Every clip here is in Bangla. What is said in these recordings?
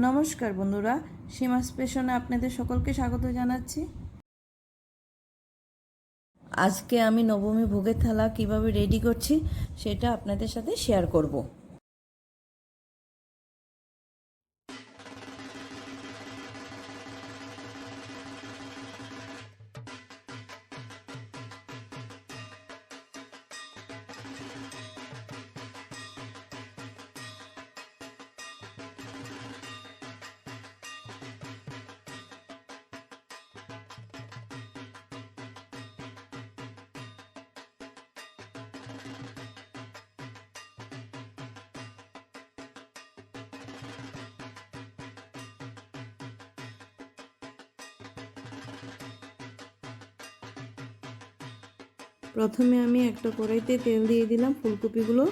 নমস্কার বন্ধুরা, সীমাস পেশনে আপনাদের সকলকে স্বাগত জানাচ্ছি। আজকে আমি নবমী ভোগের থালা কিভাবে রেডি করছি সেটা আপনাদের সাথে শেয়ার করব। প্রথমে আমি একটা কড়াইতে তেল দিয়ে দিলাম ফুলকপিগুলো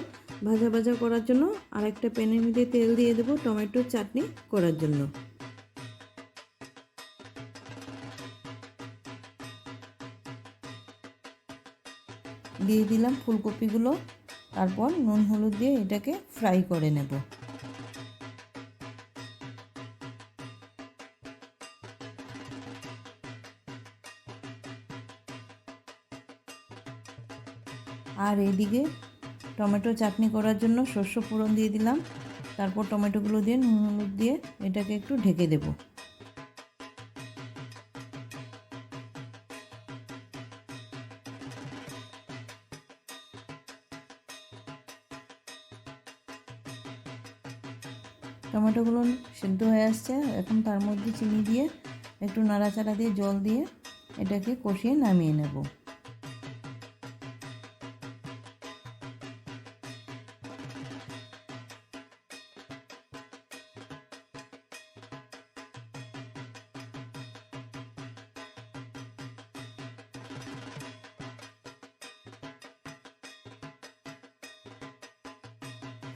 ভাজা ভাজা করার জন্য, আর একটা প্যানের মধ্যে তেল দিয়ে দেবো টমেটোর চাটনি করার জন্য। দিয়ে দিলাম ফুলকপিগুলো, তারপর নুন হলুদ দিয়ে এটাকে ফ্রাই করে নেব। আর এদিকে টমেটো চাটনি করার জন্য শস্য ফোড়ন দিয়ে দিলাম, তারপর টমেটোগুলো দিয়ে নুন হলুদ দিয়ে এটাকে একটু ঢেকে দেব। টমেটোগুলো সেদ্ধ হয়ে আসছে, এখন তার মধ্যে চিনি দিয়ে একটু নাড়াচাড়া দিয়ে জল দিয়ে এটাকে কষিয়ে নামিয়ে নেব।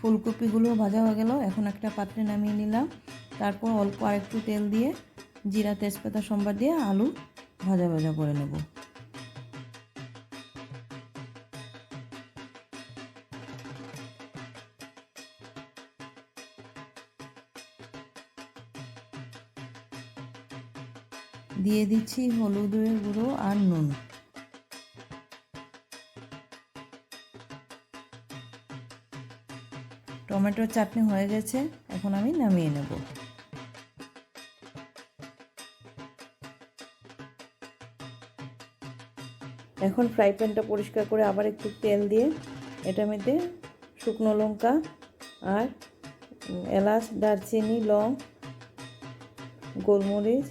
ফুলকপিগুলো ভাজা হয়ে গেল, এখন একটা পাত্রে নামিয়ে নিলাম। তারপর অল্প আরেকটু তেল দিয়ে জিরা তেজপাতা সম্বার দিয়ে আলু ভাজা ভাজা করে নেব। দিয়ে দিচ্ছি হলুদের গুঁড়ো আর নুন। টমেটোর চাটনি হয়ে গেছে, এখন আমি নামিয়ে নেব। এখন ফ্রাই প্যানটা পরিষ্কার করে আবার একটু তেল দিয়ে এটার মধ্যে শুকনো লঙ্কা আর এলাচ, দারচিনি, লং, গোলমরিচ,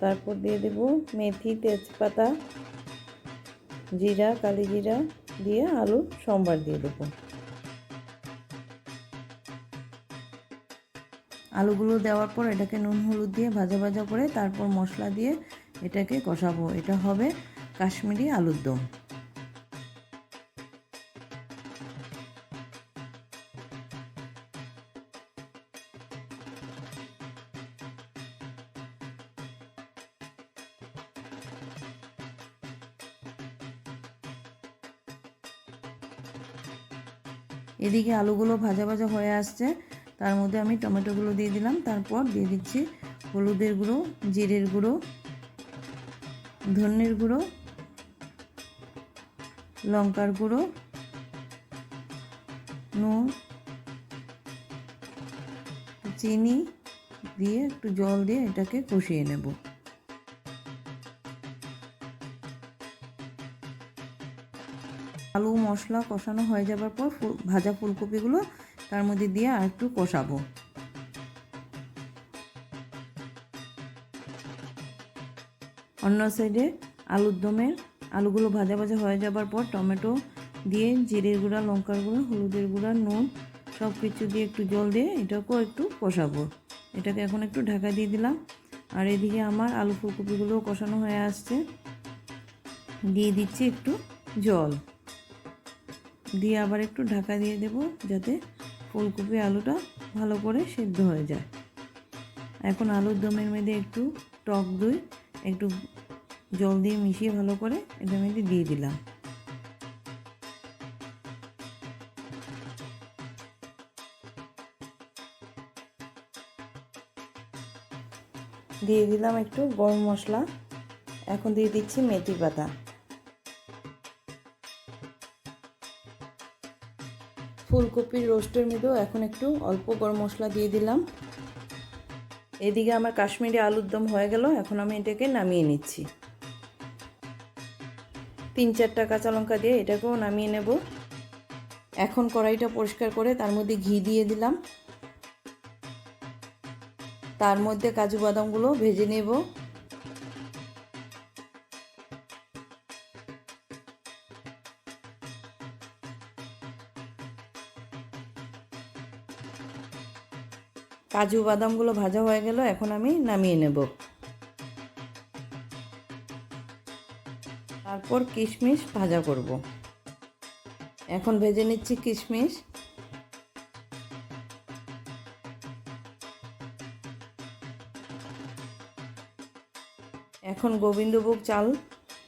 তারপর দিয়ে দেব মেথি, তেজপাতা, জিরা, কালি জিরা দিয়ে আলু সম্বার দিয়ে দেবো। আলুগুলো দেওয়ার পর এটাকে নুন হলুদ দিয়ে ভাজা ভাজা করে তারপর মশলা দিয়ে এটাকে কষাবো। এটা হবে কাশ্মীরি আলুর দম। এদিকে আলুগুলো ভাজা ভাজা হয়ে আসছে, তার মধ্যে আমি টমেটোগুলো দিয়ে দিলাম। তারপর দিয়ে দিচ্ছি হলুদের গুঁড়ো, জিরের গুঁড়ো, ধনের গুঁড়ো, লঙ্কার গুঁড়ো, নুন, চিনি দিয়ে একটু জল দিয়ে এটাকে কষিয়ে নেব। আলু মশলা কষানো হয়ে যাবার পর ভাজা ফুলকপিগুলো তার মধ্যে দিয়ে আর একটু কষাবো। অন্য সাইডে আলুর দমের আলুগুলো ভাজা ভাজা হয়ে যাবার পর টমেটো দিয়ে জিরের গুঁড়া, লঙ্কার গুঁড়া, হলুদের গুঁড়া, নুন সব কিছু দিয়ে একটু জল দিয়ে এটাকেও একটু কষাবো। এটাকে এখন একটু ঢাকা দিয়ে দিলাম। আর এদিকে আমার আলু ফুলকপিগুলো কষানো হয়ে আসছে, দিয়ে দিচ্ছি একটু জল দিয়ে আবার একটু ঢাকা দিয়ে দেব যাতে ফুলকপি আলুটা ভালো করে সিদ্ধ হয়ে যায়। এখন আলুর দমের মধ্যে একটু টক দই একটু জল দিয়ে মিশিয়ে ভালো করে এটার মধ্যে দিয়ে দিলাম। দিয়ে দিলাম একটু গরম মশলা, এখন দিয়ে দিচ্ছি মেথি পাতা। ফুলকপির রোস্টের মধ্যেও এখন একটু অল্প গরম মশলা দিয়ে দিলাম। এদিকে আমার কাশ্মীরি আলুর দম হয়ে গেল, এখন আমি এটাকে নামিয়ে নিচ্ছি। 3-4টা কাঁচা লঙ্কা দিয়ে এটাকেও নামিয়ে নেব। এখন কড়াইটা পরিষ্কার করে তার মধ্যে ঘি দিয়ে দিলাম, তার মধ্যে কাজু বাদামগুলো ভেজে নেব। কাজু বাদামগুলো ভাজা হয়ে গেল, এখন আমি নামিয়ে নেব। তারপর কিশমিশ ভাজা করব। এখন ভেজে নিচ্ছি কিশমিশ। এখন গোবিন্দভোগ চাল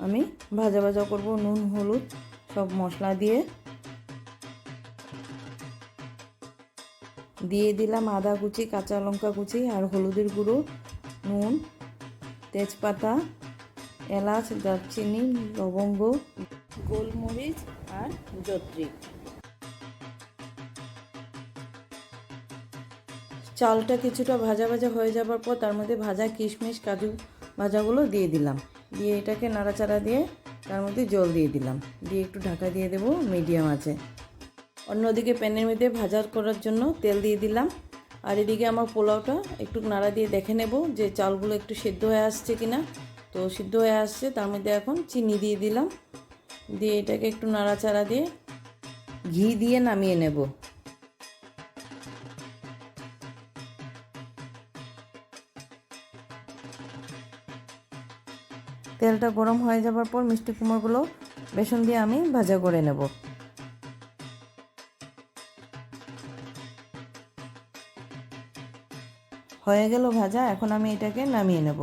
আমি ভাজা ভাজা করব, নুন হলুদ সব মশলা দিয়ে। দিয়ে দিলাম আদা কুচি, কাঁচা লঙ্কা কুচি আর হলুদের গুঁড়ো, নুন, তেজপাতা, এলাচ, দারচিনি, লবঙ্গ, গোলমরিচ আর জত্রি। চালটা কিছুটা ভাজা ভাজা হয়ে যাবার পর তার মধ্যে ভাজা কিশমিশ কাজু ভাজাগুলো দিয়ে দিলাম, দিয়ে এটাকে নাড়াচাড়া দিয়ে তার মধ্যে জল দিয়ে দিলাম, দিয়ে একটু ঢাকা দিয়ে দেবো মিডিয়াম আঁচে। অন্যদিকে প্যানের মধ্যে ভাজা করার জন্য তেল দিয়ে দিলাম। আর এদিকে আমার পোলাওটা একটু নাড়া দিয়ে দেখে নেব যে চালগুলো একটু সেদ্ধ হয়ে আসছে কিনা। তো সিদ্ধ হয়ে আসছে, তার মধ্যে এখন চিনি দিয়ে দিলাম, দিয়ে এটাকে একটু নাড়াচাড়া দিয়ে ঘি দিয়ে নামিয়ে নেব। তেলটা গরম হয়ে যাবার পর মিষ্টি কুমড়োগুলো বেসন দিয়ে আমি ভাজা করে নেব। হয়ে গেল ভাজা, এখন আমি এটাকে নামিয়ে নেব।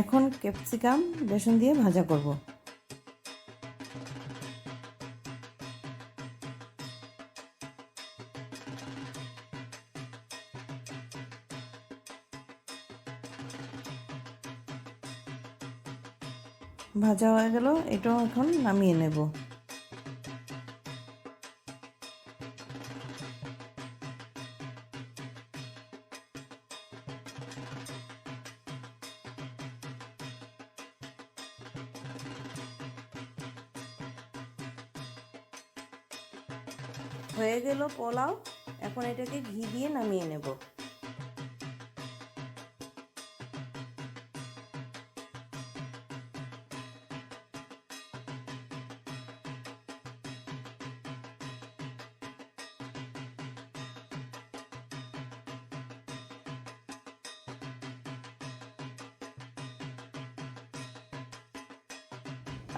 এখন ক্যাপসিকাম বেসন দিয়ে ভাজা করব। ভাজা হয়ে গেল, এটাও এখন নামিয়ে নেব। হয়ে গেল পোলাও, এখন এটাকে ঘি দিয়ে নামিয়ে নেব।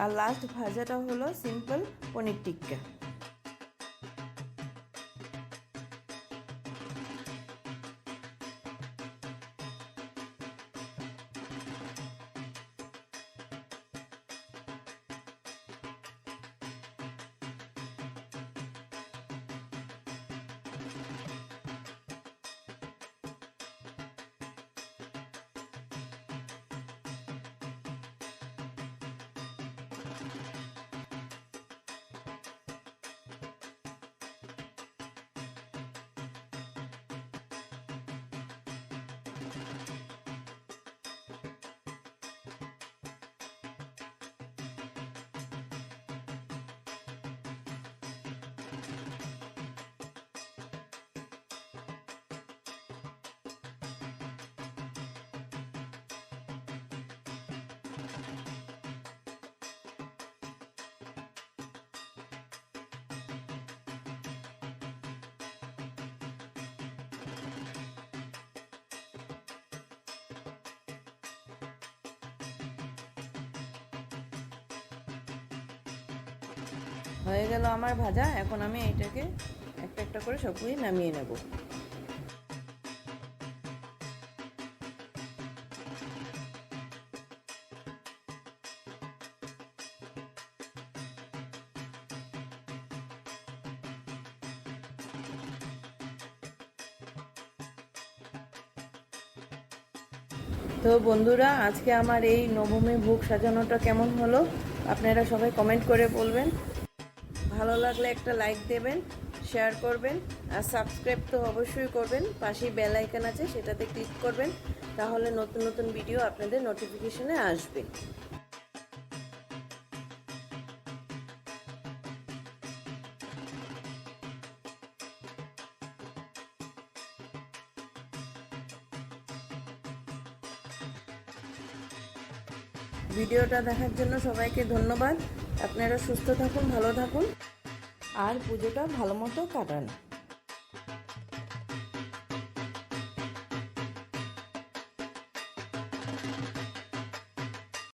আর লাস্ট ভাজাটা হলো সিম্পল পনির টিক্কা। হয়ে গেল আমার ভাজা, এখন আমি এটাকে একটা একটা করে সবগুলি নামিয়ে নেব। তো বন্ধুরা, আজকে আমার এই নবমী ভোগ সাজানোটা কেমন হলো আপনারা সবাই কমেন্ট করে বলবেন। ভালো লাগলে একটা লাইক দেবেন, শেয়ার করবেন, আর সাবস্ক্রাইব তো অবশ্যই করবেন। পাশেই বেল আইকন আছে, সেটাতে ক্লিক করবেন, তাহলে নতুন নতুন ভিডিও আপনাদের নোটিফিকেশনে আসবে। ভিডিওটা দেখার জন্য সবাইকে ধন্যবাদ। আপনারা সুস্থ থাকুন, ভালো থাকুন, আর পুজোটা ভালো মতো কাটান।